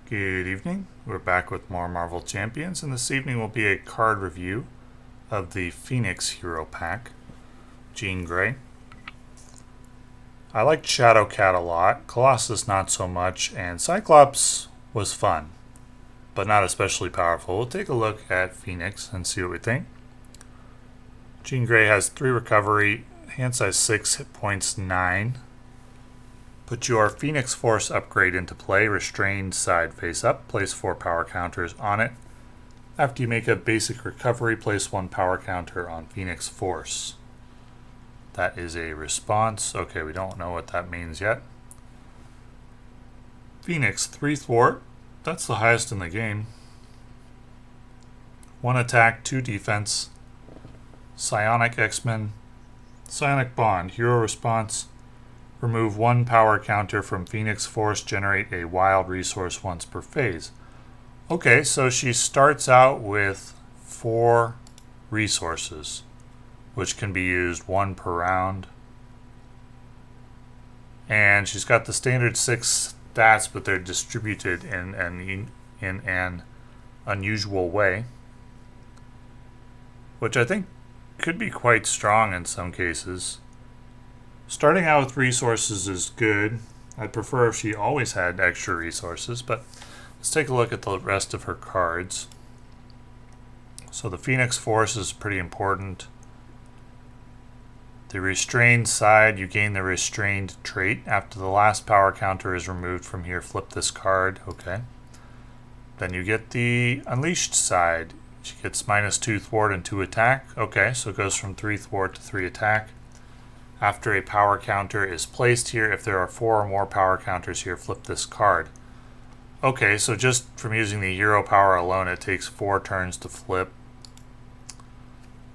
Good evening. We're back with more Marvel Champions, and this evening will be a card review of the Phoenix Hero Pack, Jean Grey. I liked Shadowcat a lot, Colossus not so much, and Cyclops was fun, but not especially powerful. We'll take a look at Phoenix and see what we think. Jean Grey has 3 recovery, hand size 6, hit points 9. Put your Phoenix Force upgrade into play, restrained side face up, place 4 power counters on it. After you make a basic recovery, place 1 power counter on Phoenix Force. That is a response. Okay, we don't know what that means yet. Phoenix, 3 thwart. That's the highest in the game. 1 attack, 2 defense. Psionic X-Men. Psionic Bond, hero response. Remove 1 power counter from Phoenix Force, generate a wild resource once per phase. Okay, so she starts out with 4 resources, which can be used 1 per round. And she's got the standard 6 stats, but they're distributed in an unusual way, which I think could be quite strong in some cases. Starting out with resources is good. I'd prefer if she always had extra resources, but let's take a look at the rest of her cards. So the Phoenix Force is pretty important. The restrained side, you gain the restrained trait. After the last power counter is removed from here, flip this card. Okay. Then you get the unleashed side. She gets -2 thwart and 2 attack. Okay, so it goes from 3 thwart to 3 attack. After a power counter is placed here, if there are 4 or more power counters here, flip this card. Okay, so just from using the hero power alone, it takes 4 turns to flip.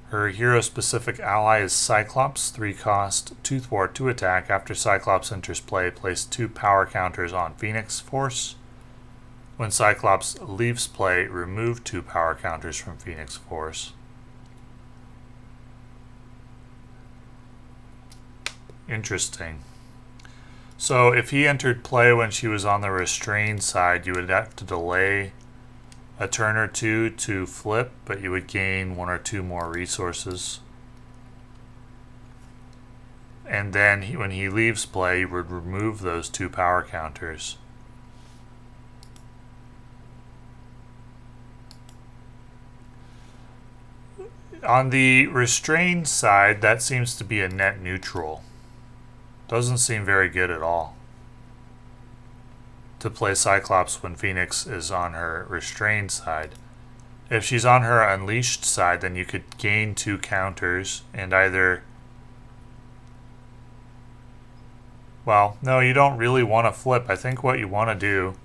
Her hero-specific ally is Cyclops, 3 cost, 2 thwart, 2 attack. After Cyclops enters play, place 2 power counters on Phoenix Force. When Cyclops leaves play, remove 2 power counters from Phoenix Force. Interesting. So if he entered play when she was on the restrained side, you would have to delay a turn or 2 to flip, but you would gain 1 or 2 more resources. And then when he leaves play, you would remove those 2 power counters. On the restrained side, that seems to be a net neutral. Doesn't seem very good at all to play Cyclops when Phoenix is on her restrained side. If she's on her unleashed side, then you could gain 2 counters and either... Well, no, you don't really want to flip. I think what you want to do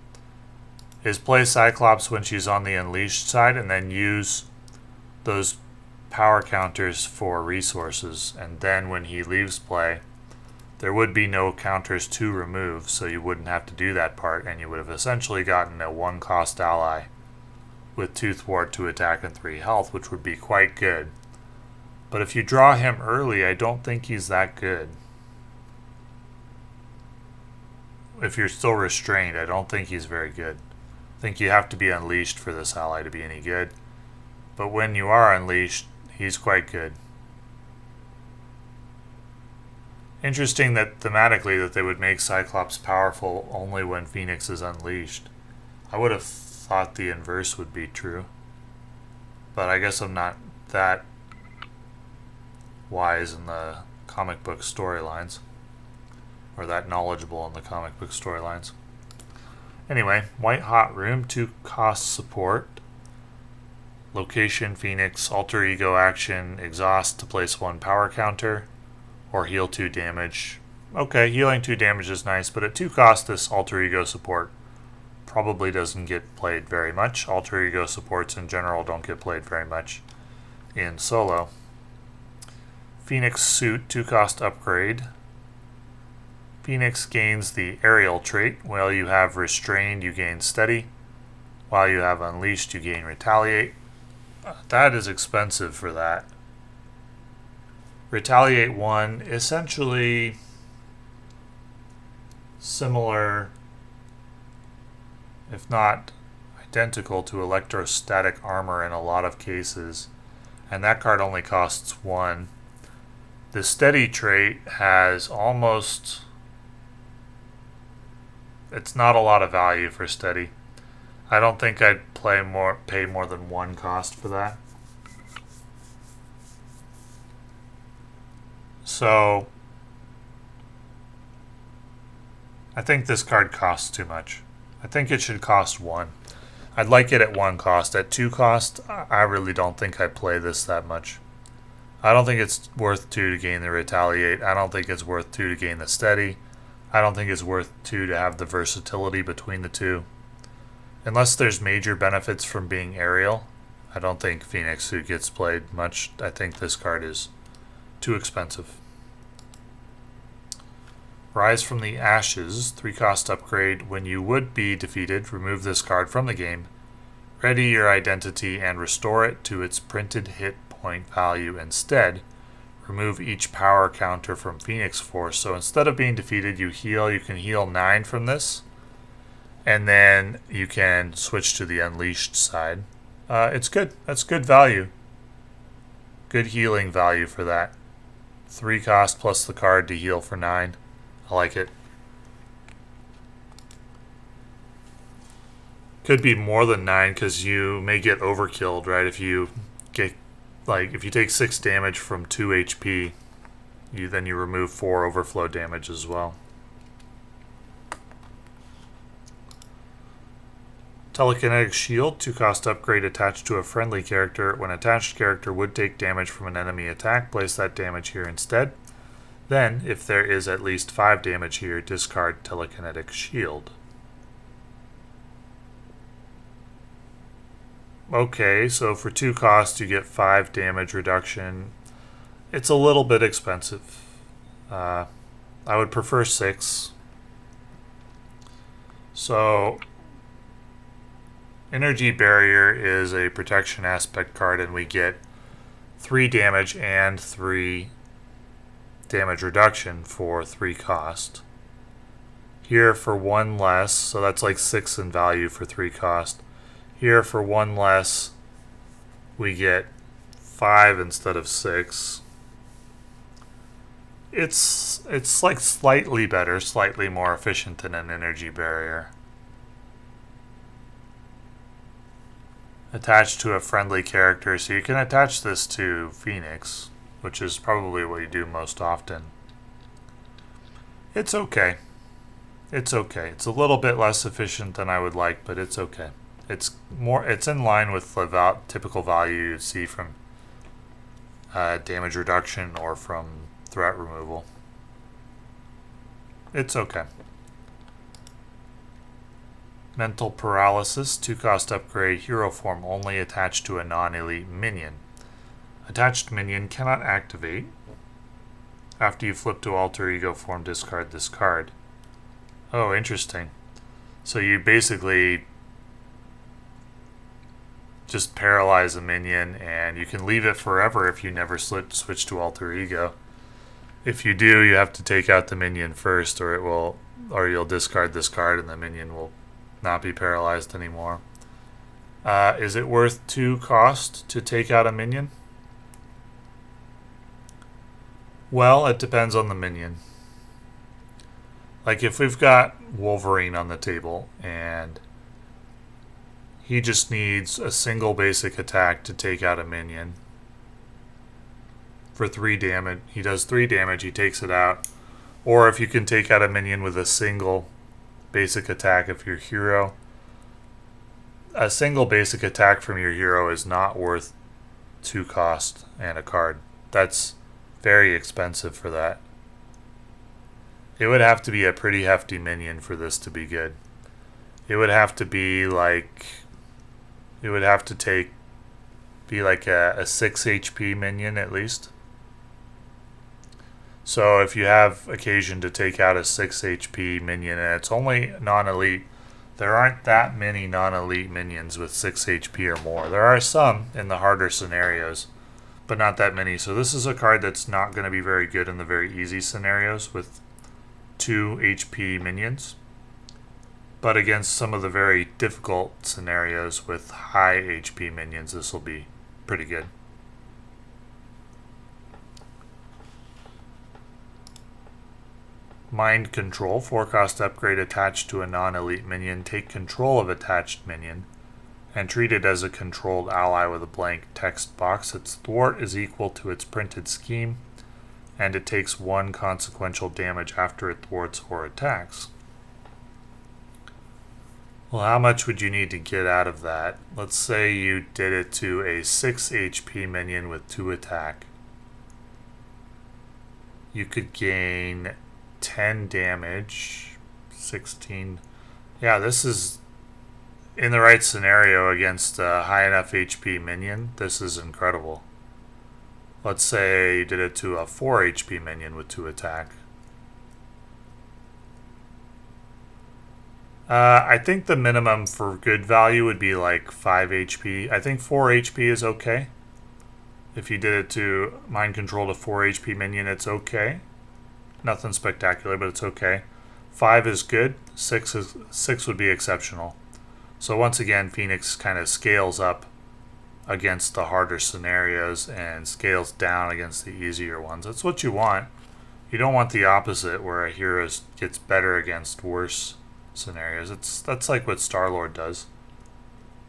is play Cyclops when she's on the unleashed side and then use those power counters for resources. And then when he leaves play, there would be no counters to remove, so you wouldn't have to do that part, and you would have essentially gotten a 1-cost ally with 2 thwart, 2 attack, and 3 health, which would be quite good. But if you draw him early, I don't think he's that good. If you're still restrained, I don't think he's very good. I think you have to be unleashed for this ally to be any good. But when you are unleashed, he's quite good. Interesting that thematically that they would make Cyclops powerful only when Phoenix is unleashed. I would have thought the inverse would be true. But I guess I'm not that wise in the comic book storylines. Or that knowledgeable in the comic book storylines. Anyway, White Hot Room, 2 cost support. Location, Phoenix, alter ego action, exhaust to place 1 power counter. Or heal 2 damage. Okay, healing 2 damage is nice, but at 2 cost, this alter ego support probably doesn't get played very much. Alter ego supports in general don't get played very much in solo. Phoenix Suit, 2 cost upgrade. Phoenix gains the aerial trait. While you have restrained, you gain steady. While you have unleashed, you gain retaliate. That is expensive for that. Retaliate 1, essentially similar if not identical to electrostatic armor in a lot of cases. And that card only costs 1. The steady trait has almost... It's not a lot of value for steady. I don't think I'd pay more than 1 cost for that. So I think this card costs too much. I think it should cost 1. I'd like it at 1 cost. At 2 cost, I really don't think I'd play this that much. I don't think it's worth 2 to gain the Retaliate. I don't think it's worth 2 to gain the Steady. I don't think it's worth 2 to have the versatility between the two. Unless there's major benefits from being aerial, I don't think Phoenix Suit gets played much. I think this card is too expensive. Rise from the Ashes, 3 cost upgrade. When you would be defeated, remove this card from the game, ready your identity, and restore it to its printed hit point value. Instead, remove each power counter from Phoenix Force. So instead of being defeated, you heal. You can heal 9 from this, and then you can switch to the Unleashed side. It's good. That's good value. Good healing value for that. 3 cost plus the card to heal for 9. I like it. Could be more than 9 because you may get overkilled, right? If you get, like, if you take 6 damage from 2 HP, then you remove 4 overflow damage as well. Telekinetic Shield, 2 cost upgrade attached to a friendly character. When attached character would take damage from an enemy attack, place that damage here instead. Then, if there is at least 5 damage here, discard Telekinetic Shield. Okay, so for 2 costs you get 5 damage reduction. It's a little bit expensive. I would prefer 6. So, Energy Barrier is a protection aspect card, and we get 3 damage and 3 damage reduction for 3 cost. Here for 1 less, so that's like 6 in value for 3 cost. Here for 1 less, we get 5 instead of 6. It's like slightly better, slightly more efficient than an Energy Barrier. Attached to a friendly character, so you can attach this to Phoenix, which is probably what you do most often. It's okay. It's okay. It's a little bit less efficient than I would like, but it's okay. It's in line with the typical value you'd see from damage reduction or from threat removal. It's okay. Mental Paralysis, 2 cost upgrade, hero form only attached to a non-elite minion. Attached minion cannot activate. After you flip to alter ego form, discard this card. Oh, interesting. So you basically just paralyze a minion, and you can leave it forever if you never switch to alter ego. If you do, you have to take out the minion first, or you'll discard this card, and the minion will not be paralyzed anymore. Is it worth 2 cost to take out a minion? Well, it depends on the minion. Like if we've got Wolverine on the table and he just needs a single basic attack to take out a minion for 3 damage. He does 3 damage, he takes it out. Or if you can take out a minion with a single basic attack of your hero. A single basic attack from your hero is not worth 2 cost and a card. That's very expensive for that. It would have to be a pretty hefty minion for this to be good. It would have to be like... It would have to be like a 6 HP minion at least. So if you have occasion to take out a 6 HP minion and it's only non-elite, there aren't that many non-elite minions with 6 HP or more. There are some in the harder scenarios, but not that many. So this is a card that's not going to be very good in the very easy scenarios with 2 HP minions. But against some of the very difficult scenarios with high HP minions, this will be pretty good. Mind Control, 4-cost upgrade attached to a non-elite minion. Take control of attached minion and treat it as a controlled ally with a blank text box. Its thwart is equal to its printed scheme, and it takes 1 consequential damage after it thwarts or attacks. Well, how much would you need to get out of that? Let's say you did it to a 6 HP minion with 2 attack. You could gain 10 damage, 16. Yeah, this is in the right scenario against a high enough HP minion. This is incredible. Let's say you did it to a 4 HP minion with 2 attack. I think the minimum for good value would be like 5 HP. I think 4 HP is okay. If you did it to mind control to 4 HP minion, it's okay. Nothing spectacular, but it's okay. 5 is good. 6 would be exceptional. So once again, Phoenix kind of scales up against the harder scenarios and scales down against the easier ones. That's what you want. You don't want the opposite, where a hero gets better against worse scenarios. That's like what Star-Lord does,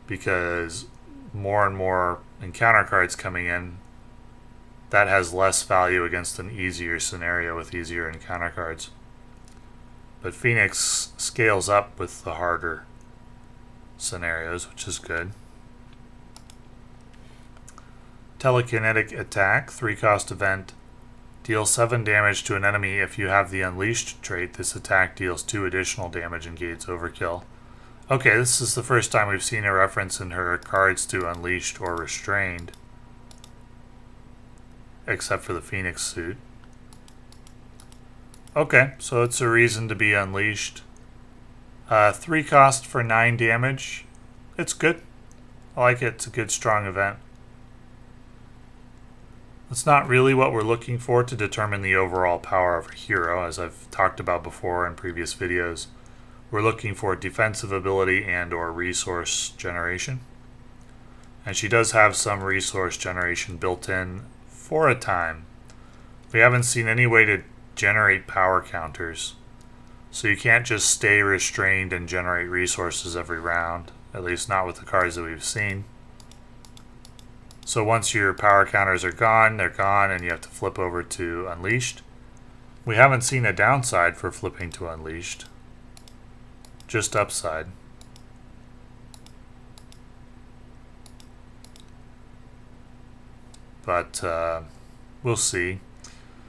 because more and more encounter cards coming in, that has less value against an easier scenario with easier encounter cards. But Phoenix scales up with the harder scenarios, which is good. Telekinetic Attack, 3-cost event. Deal 7 damage to an enemy if you have the Unleashed trait. This attack deals 2 additional damage and gains overkill. Okay, this is the first time we've seen a reference in her cards to Unleashed or Restrained, except for the Phoenix suit. Okay, so it's a reason to be Unleashed. 3 cost for 9 damage. It's good. I like it. It's a good, strong event. It's not really what we're looking for to determine the overall power of a hero, as I've talked about before in previous videos. We're looking for defensive ability and or resource generation. And she does have some resource generation built in for a time. We haven't seen any way to generate power counters, so you can't just stay restrained and generate resources every round, at least not with the cards that we've seen. So once your power counters are gone, they're gone, and you have to flip over to Unleashed. We haven't seen a downside for flipping to Unleashed, just upside. But we'll see.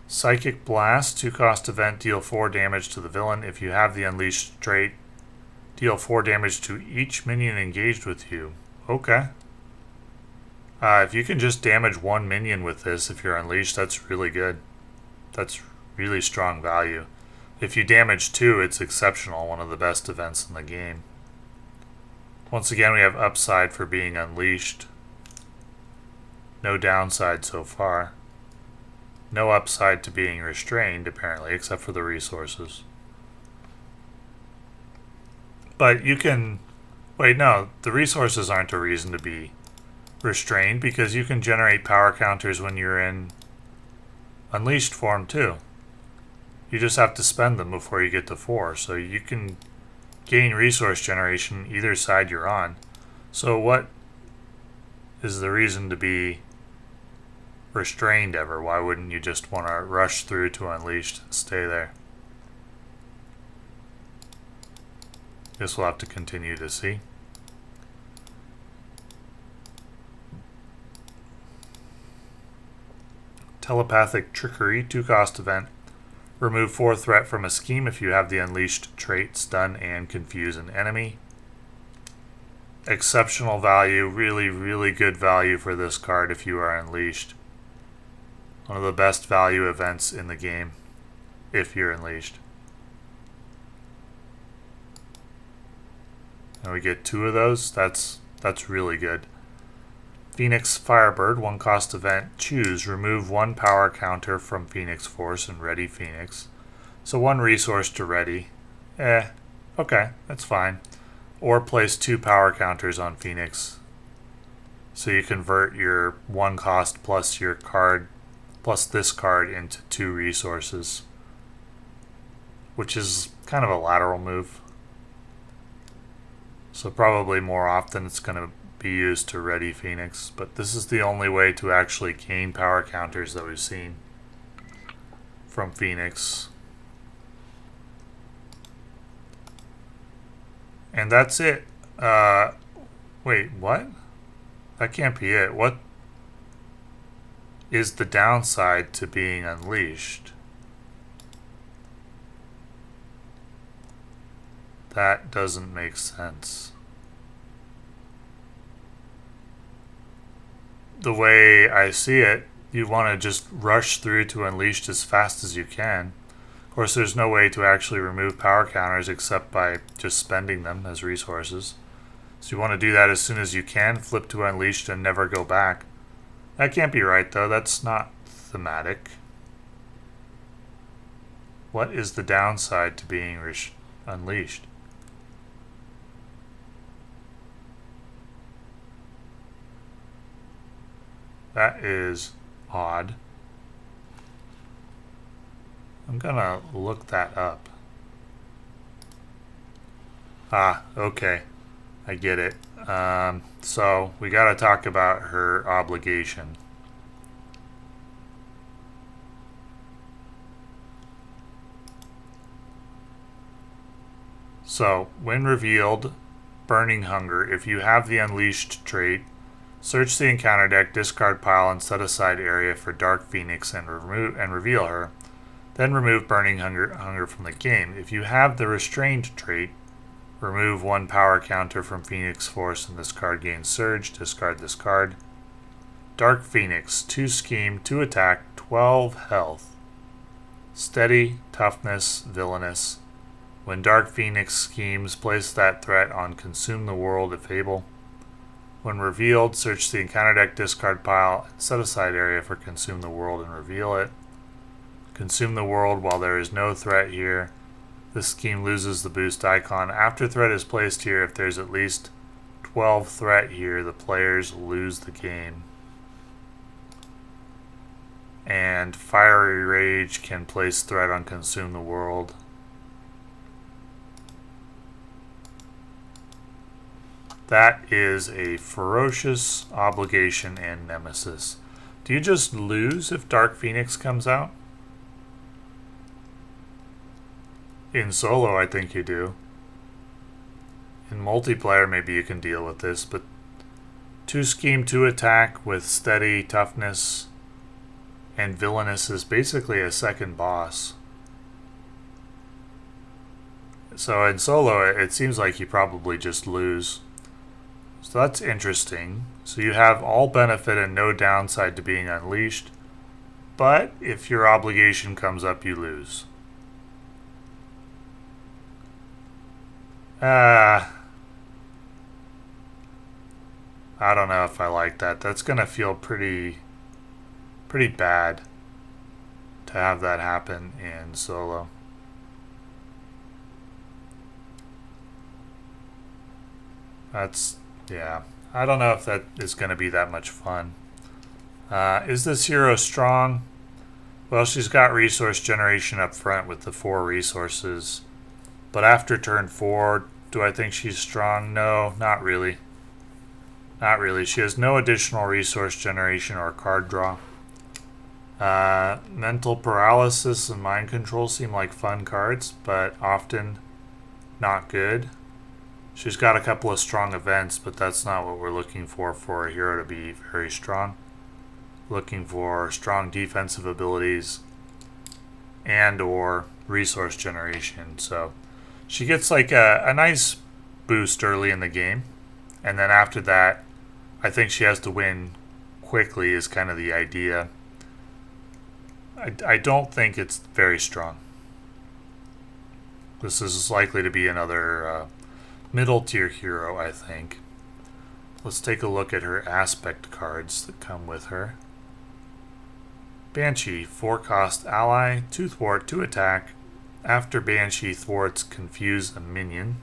Psychic Blast, 2-cost event, deal 4 damage to the villain. If you have the Unleashed trait, deal 4 damage to each minion engaged with you. Okay. If you can just damage 1 minion with this, if you're Unleashed, that's really good. That's really strong value. If you damage 2, it's exceptional, one of the best events in the game. Once again, we have upside for being Unleashed. No downside so far. No upside to being restrained, apparently, except for the resources. But you can... Wait, no, the resources aren't a reason to be restrained, because you can generate power counters when you're in Unleashed form too. You just have to spend them before you get to 4, so you can gain resource generation either side you're on. So what is the reason to be restrained ever? Why wouldn't you just want to rush through to Unleashed and stay there? Guess we'll have to continue to see. Telepathic Trickery, 2-cost event. Remove 4 threat from a scheme if you have the Unleashed trait, stun and confuse an enemy. Exceptional value, really, really good value for this card if you are Unleashed. One of the best value events in the game if you're Unleashed. And we get 2 of those. That's really good. Phoenix Firebird, 1-cost event. Choose. Remove 1 power counter from Phoenix Force and ready Phoenix. So 1 resource to ready. Okay, that's fine. Or place 2 power counters on Phoenix. So you convert your 1 cost plus your card, plus this card into 2 resources. Which is kind of a lateral move. So probably more often it's going to be used to ready Phoenix. But this is the only way to actually gain power counters that we've seen from Phoenix. And that's it. Wait, what? That can't be it. What is the downside to being unleashed? That doesn't make sense. The way I see it, you want to just rush through to Unleashed as fast as you can. Of course, there's no way to actually remove power counters except by just spending them as resources. So you want to do that as soon as you can, flip to Unleashed and never go back. That can't be right, though. That's not thematic. What is the downside to being unleashed? That is odd. I'm gonna look that up. Ah, okay. I get it. So we gotta talk about her obligation. So, when revealed, Burning Hunger, if you have the Unleashed trait, search the encounter deck, discard pile, and set aside area for Dark Phoenix and reveal her. Then remove Burning Hunger from the game. If you have the Restrained trait, remove 1 power counter from Phoenix Force and this card gains Surge. Discard this card. Dark Phoenix, 2 scheme, 2 attack, 12 health. Steady, toughness, villainous. When Dark Phoenix schemes, place that threat on Consume the World if able. When revealed, search the encounter deck, discard pile, and set aside area for Consume the World and reveal it. Consume the World while there is no threat here. This scheme loses the boost icon. After threat is placed here, if there's at least 12 threat here, the players lose the game. And Fiery Rage can place threat on Consume the World. That is a ferocious obligation and nemesis. Do you just lose if Dark Phoenix comes out? In solo, I think you do. In multiplayer, maybe you can deal with this, but 2 scheme, 2 attack with steady, toughness, and villainous is basically a second boss. So in solo, it seems like you probably just lose. So that's interesting. So you have all benefit and no downside to being unleashed, but if your obligation comes up, you lose. I don't know if I like that. That's gonna feel pretty bad to have that happen in solo. Yeah. I don't know if that is going to be that much fun. Is this hero strong? Well, she's got resource generation up front with the 4 resources. But after turn 4, do I think she's strong? No, not really. Not really. She has no additional resource generation or card draw. Mental Paralysis and Mind Control seem like fun cards, but often not good. She's got a couple of strong events, but that's not what we're looking for a hero to be very strong. Looking for strong defensive abilities and or resource generation. So she gets like a nice boost early in the game. And then after that, I think she has to win quickly is kind of the idea. I don't think it's very strong. This is likely to be another middle tier hero, I think. Let's take a look at her aspect cards that come with her. Banshee, 4 cost ally, 2 thwart, 2 attack, After Banshee thwarts confuse a minion.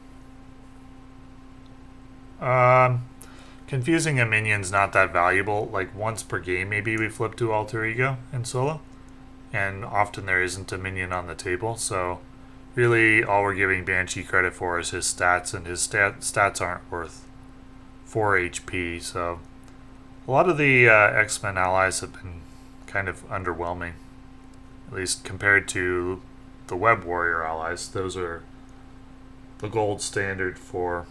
Um, Confusing a minion's not that valuable. Like once per game, maybe we flip to Alter Ego in solo, and often there isn't a minion on the table. So really, all we're giving Banshee credit for is his stats, and his stats aren't worth 4 HP. So a lot of the X-Men allies have been kind of underwhelming, at least compared to the Web Warrior allies. Those are the gold standard for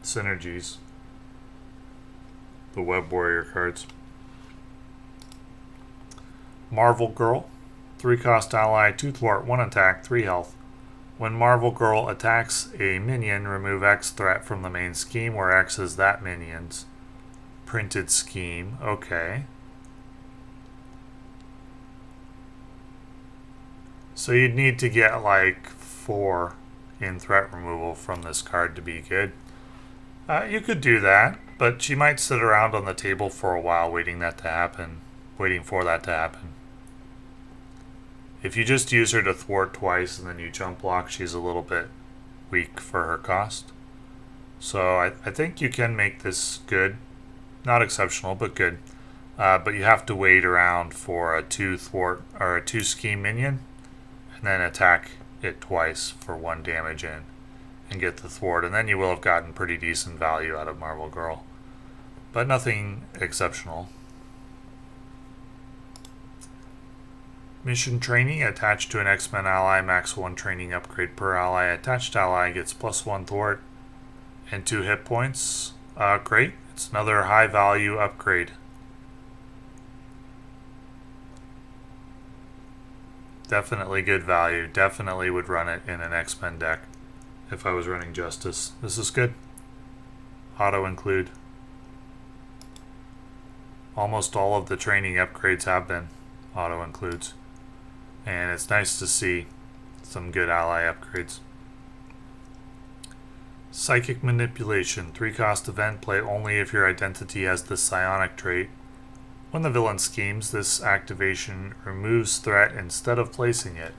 synergies. The Web Warrior cards. Marvel Girl. 3 cost ally, 2 thwart, 1 attack, 3 health. When Marvel Girl attacks a minion, remove X threat from the main scheme where X is that minion's printed scheme. Okay. So you'd need to get like 4 in threat removal from this card to be good. You could do that, but she might sit around on the table for a while waiting for that to happen. If you just use her to thwart twice and then you jump block, she's a little bit weak for her cost. So I think you can make this good. Not exceptional, but good. But you have to wait around for a 2 thwart or a 2 scheme minion and then attack it twice for 1 damage in and get the thwart, and then you will have gotten pretty decent value out of Marvel Girl. But nothing exceptional. Mission training attached to an X-Men ally, max 1 training upgrade per ally. Attached ally gets +1 thwart and 2 hit points. Great. It's another high value upgrade. Definitely good value. Definitely would run it in an X-Men deck if I was running Justice. This is good. Auto include. Almost all of the training upgrades have been auto includes. And it's nice to see some good ally upgrades. Psychic Manipulation. 3 cost event. Play only if your identity has the psionic trait. When the villain schemes, this activation removes threat instead of placing it.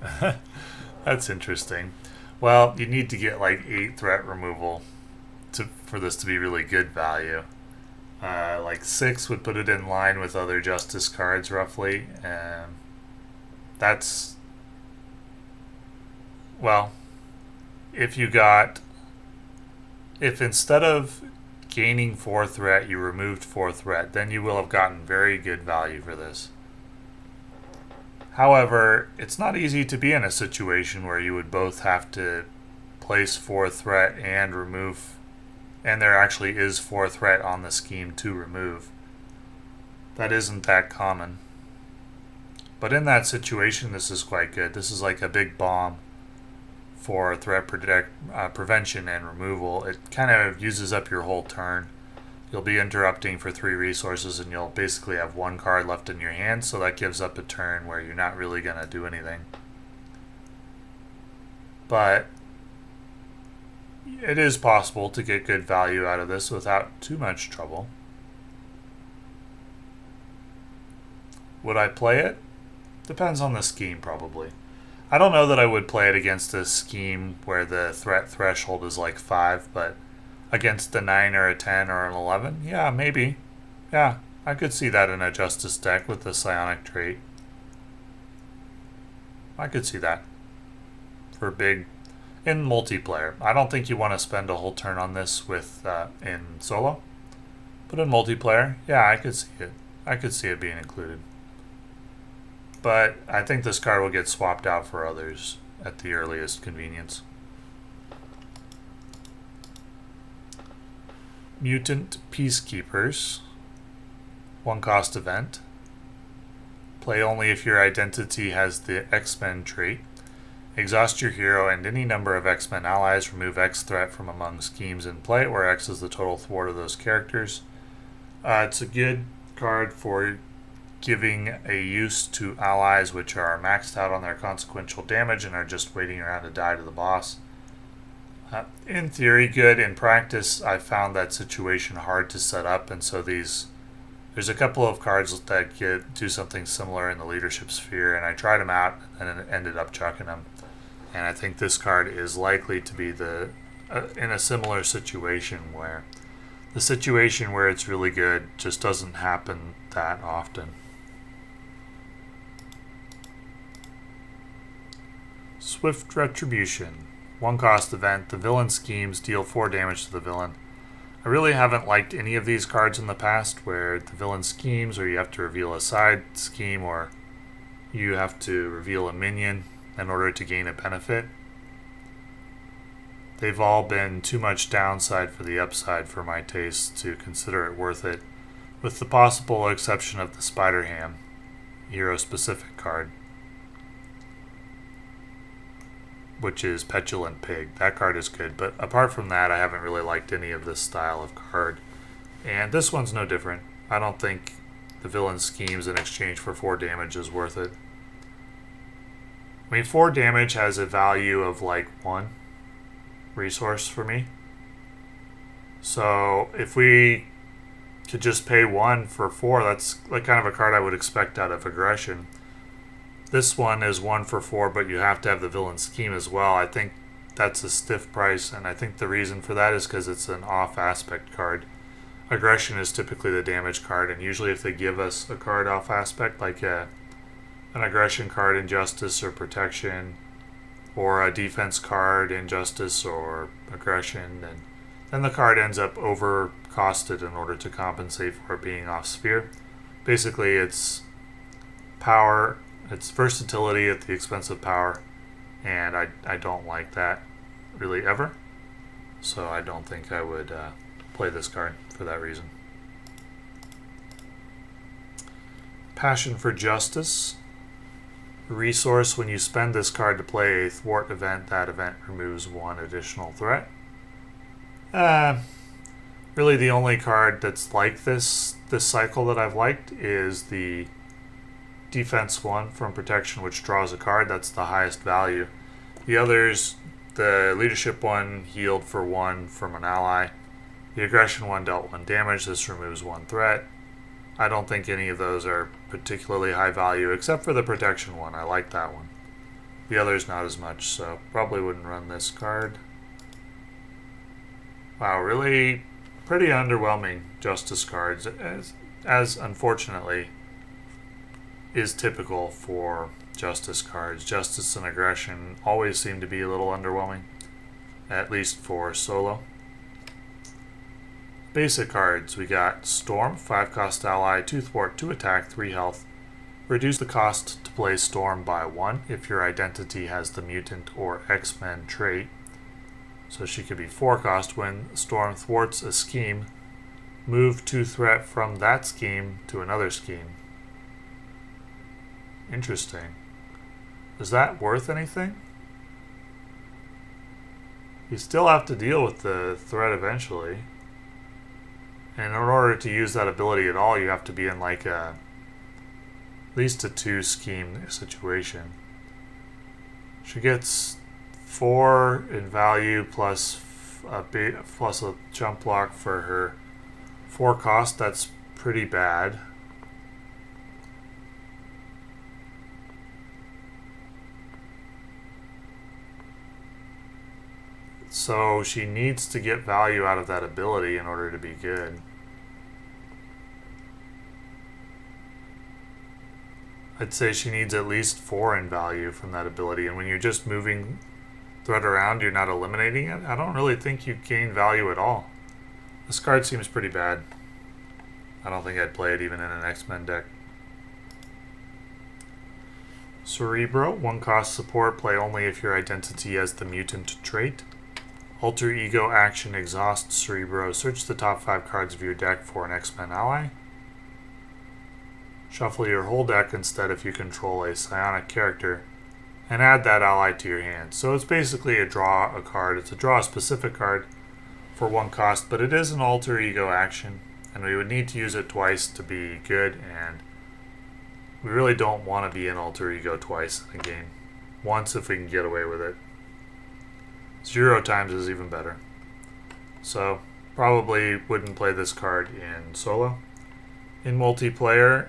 That's interesting. Well, you need to get like 8 threat removal for this to be really good value. Like 6 would put it in line with other Justice cards, roughly. That's... Well, if instead of gaining 4 threat, you removed 4 threat, then you will have gotten very good value for this. However, it's not easy to be in a situation where you would both have to place 4 threat and remove, and there actually is 4 threat on the scheme to remove. That isn't that common. But in that situation, this is quite good. This is like a big bomb for threat prevention and removal. It kind of uses up your whole turn. You'll be interrupting for 3 resources and you'll basically have 1 card left in your hand, so that gives up a turn where you're not really going to do anything. But it is possible to get good value out of this without too much trouble. Would I play it? Depends on the scheme, probably. I don't know that I would play it against a scheme where the threat threshold is like 5, but against a 9 or a 10 or an 11, yeah, maybe. Yeah, I could see that in a Justice deck with the psionic trait. I could see that. For big... In multiplayer. I don't think you want to spend a whole turn on this with in solo. But in multiplayer, yeah, I could see it. I could see it being included. But I think this card will get swapped out for others at the earliest convenience. Mutant Peacekeepers. 1 cost event. Play only if your identity has the X-Men trait. Exhaust your hero and any number of X-Men allies. Remove X threat from among schemes in play, where X is the total thwart of those characters. It's a good card for giving a use to allies which are maxed out on their consequential damage and are just waiting around to die to the boss. In theory, good. In practice, I found that situation hard to set up, and so there's a couple of cards that do something similar in the leadership sphere, and I tried them out and ended up chucking them. And I think this card is likely to be in a similar situation where the situation where it's really good just doesn't happen that often. Swift Retribution. 1 cost event. The villain schemes deal 4 damage to the villain. I really haven't liked any of these cards in the past where the villain schemes, or you have to reveal a side scheme, or you have to reveal a minion in order to gain a benefit. They've all been too much downside for the upside for my taste to consider it worth it, with the possible exception of the Spider Ham, hero-specific card, which is Petulant Pig. That card is good, but apart from that, I haven't really liked any of this style of card. And this one's no different. I don't think the villain schemes in exchange for 4 damage is worth it. I mean, 4 damage has a value of like 1 resource for me. So if we could just pay 1 for 4, that's like kind of a card I would expect out of Aggression. This one is 1 for 4, but you have to have the villain scheme as well. I think that's a stiff price, and I think the reason for that is because it's an off aspect card. Aggression is typically the damage card, and usually if they give us a card off aspect, like an aggression card in Justice or Protection, or a defense card in Justice or Aggression, and then the card ends up over costed in order to compensate for it being off sphere. Basically, it's power, it's versatility at the expense of power, and I don't like that really ever. So I don't think I would play this card for that reason. Passion for Justice. Resource: when you spend this card to play a thwart event, that event removes 1 additional threat. Really the only card that's like this cycle that I've liked is the defense one from Protection, which draws a card. That's the highest value. The others, the leadership one healed for 1 from an ally. The aggression one dealt 1 damage. This removes 1 threat. I don't think any of those are particularly high value, except for the Protection one. I like that one. The others not as much, so probably wouldn't run this card. Wow, really pretty underwhelming Justice cards, as unfortunately is typical for Justice cards. Justice and Aggression always seem to be a little underwhelming, at least for solo. Basic cards, we got Storm, 5 cost ally, 2 thwart, 2 attack, 3 health. Reduce the cost to play Storm by 1 if your identity has the Mutant or X-Men trait. So she could be 4 cost. When Storm thwarts a scheme, move 2 threat from that scheme to another scheme. Interesting. Is that worth anything? You still have to deal with the threat eventually. And in order to use that ability at all, you have to be in like at least a 2 scheme situation. She gets 4 in value plus a jump block for her 4 cost. That's pretty bad. So she needs to get value out of that ability in order to be good. I'd say she needs at least 4 in value from that ability, and when you're just moving threat around, you're not eliminating it. I don't really think you gain value at all. This card seems pretty bad. I don't think I'd play it even in an X-Men deck. Cerebro, 1 cost support, play only if your identity has the Mutant trait. Alter Ego action, exhaust Cerebro. Search the top 5 cards of your deck for an X-Men ally. Shuffle your whole deck instead if you control a psionic character, and add that ally to your hand. So it's basically a draw a card. It's a draw a specific card for 1 cost, but it is an Alter Ego action, and we would need to use it twice to be good, and we really don't want to be in Alter Ego twice in a game. Once if we can get away with it. 0 times is even better. So probably wouldn't play this card in solo. In multiplayer,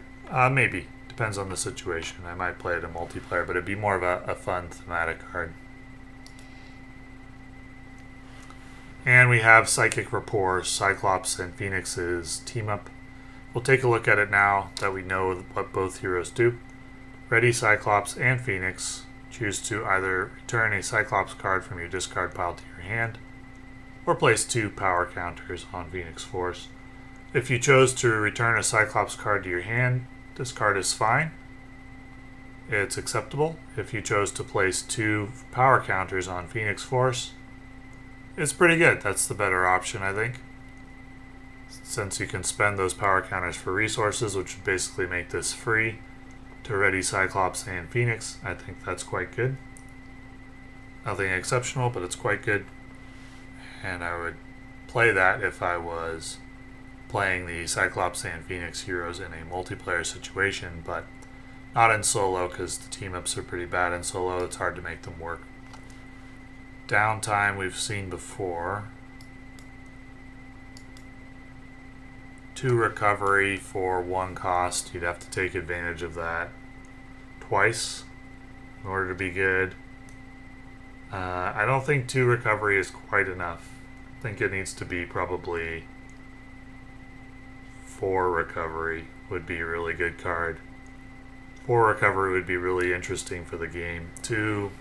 maybe. Depends on the situation. I might play it in multiplayer, but it'd be more of a fun thematic card. And we have Psychic Rapport, Cyclops and Phoenix's team up. We'll take a look at it now that we know what both heroes do. Ready Cyclops and Phoenix. Choose to either return a Cyclops card from your discard pile to your hand, or place 2 power counters on Phoenix Force. If you chose to return a Cyclops card to your hand, this card is fine. It's acceptable. If you chose to place 2 power counters on Phoenix Force, it's pretty good. That's the better option, I think. Since you can spend those power counters for resources, which would basically make this free to ready Cyclops and Phoenix, I think that's quite good. Nothing exceptional, but it's quite good. And I would play that if I was playing the Cyclops and Phoenix heroes in a multiplayer situation, but not in solo because the team-ups are pretty bad in solo. It's hard to make them work. Downtime we've seen before. 2 recovery for 1 cost. You'd have to take advantage of that twice in order to be good. I don't think 2 recovery is quite enough. I think it needs to be probably 4 recovery would be a really good card. 4 recovery would be really interesting for the game. 2,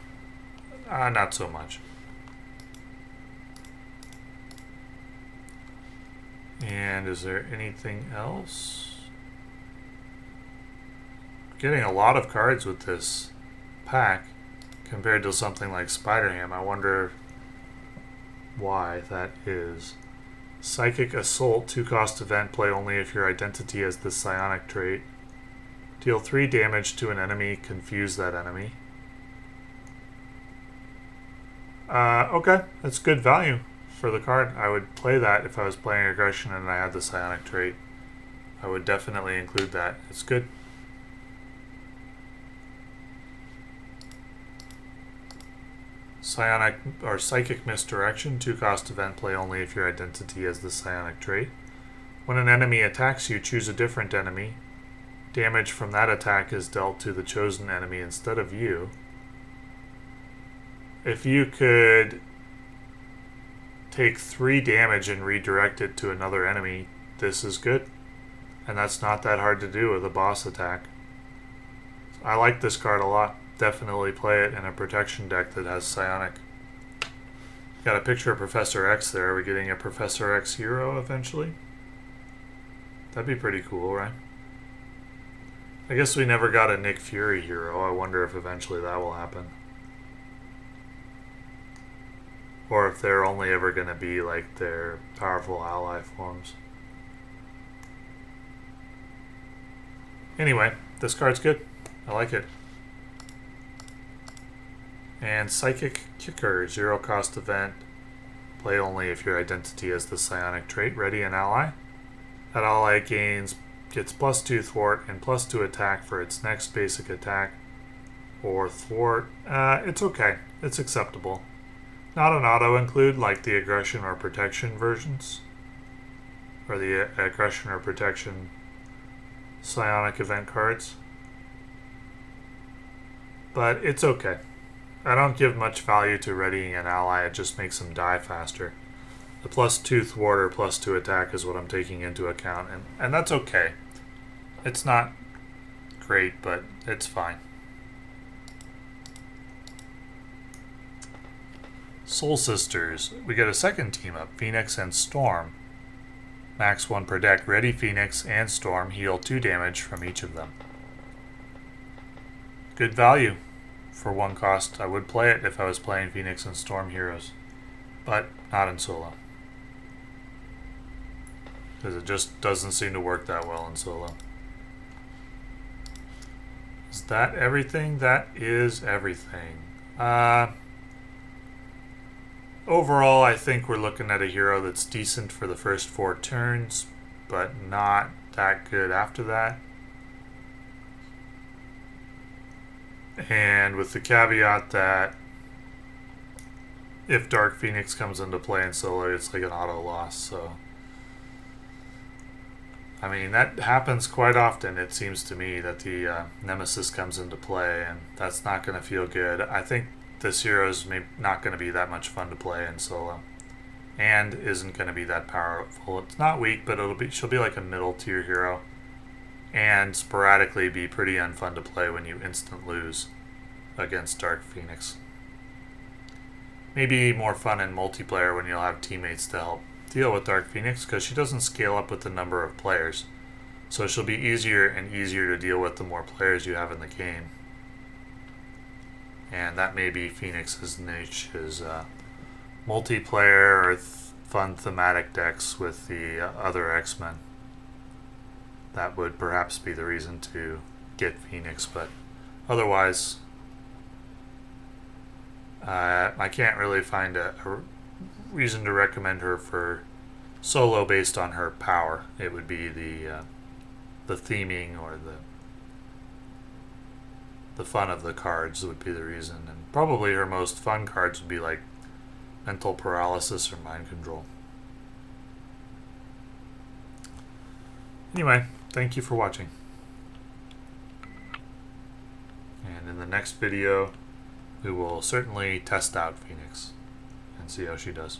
not so much. And is there anything else? Getting a lot of cards with this pack compared to something like Spider-Ham. I wonder why that is. Psychic Assault, 2 cost event, play only if your identity has the psionic trait. Deal 3 damage to an enemy, confuse that enemy. Okay, that's good value for the card. I would play that if I was playing aggression and I had the psionic trait. I would definitely include that. It's good. Psionic or Psychic Misdirection, 2 cost event, play only if your identity has the psionic trait. When an enemy attacks you, choose a different enemy. Damage from that attack is dealt to the chosen enemy instead of you. If you could take 3 damage and redirect it to another enemy, this is good. And that's not that hard to do with a boss attack. I like this card a lot. Definitely play it in a protection deck that has psionic. Got a picture of Professor X there. Are we getting a Professor X hero eventually? That'd be pretty cool, right? I guess we never got a Nick Fury hero. I wonder if eventually that will happen. Or if they're only ever going to be like their powerful ally forms. Anyway, this card's good. I like it. And Psychic Kicker, 0 cost event. Play only if your identity has the psionic trait. Ready an ally. That ally gets +2 thwart and +2 attack for its next basic attack or thwart. It's okay. It's acceptable. Not an auto include like the aggression or protection versions. Or the aggression or protection psionic event cards. But it's okay. I don't give much value to readying an ally, it just makes them die faster. The +2 thwart or +2 attack is what I'm taking into account, and that's okay. It's not great, but it's fine. Soul Sisters. We get a second team up, Phoenix and Storm. Max 1 per deck. Ready Phoenix and Storm. Heal 2 damage from each of them. Good value for 1 cost. I would play it if I was playing Phoenix and Storm heroes, but not in solo. Because it just doesn't seem to work that well in solo. Is that everything? That is everything. Overall, I think we're looking at a hero that's decent for the first 4 turns, but not that good after that. And with the caveat that if Dark Phoenix comes into play in solo, it's like an auto loss, so I mean, that happens quite often, it seems to me, that the Nemesis comes into play, and that's not going to feel good. I think this hero is not going to be that much fun to play in solo. and isn't going to be that powerful. It's not weak, but she'll be like a middle tier hero, and sporadically be pretty unfun to play when you instant lose against Dark Phoenix. Maybe more fun in multiplayer when you'll have teammates to help deal with Dark Phoenix, because she doesn't scale up with the number of players. So she'll be easier and easier to deal with the more players you have in the game. And that may be Phoenix's niche, is multiplayer or fun thematic decks with the other X-Men. That would perhaps be the reason to get Phoenix, but otherwise, I can't really find a reason to recommend her for solo based on her power. It would be the theming or the fun of the cards would be the reason, and probably her most fun cards would be like Mental Paralysis or Mind Control. Anyway, thank you for watching. And in the next video, we will certainly test out Phoenix and see how she does.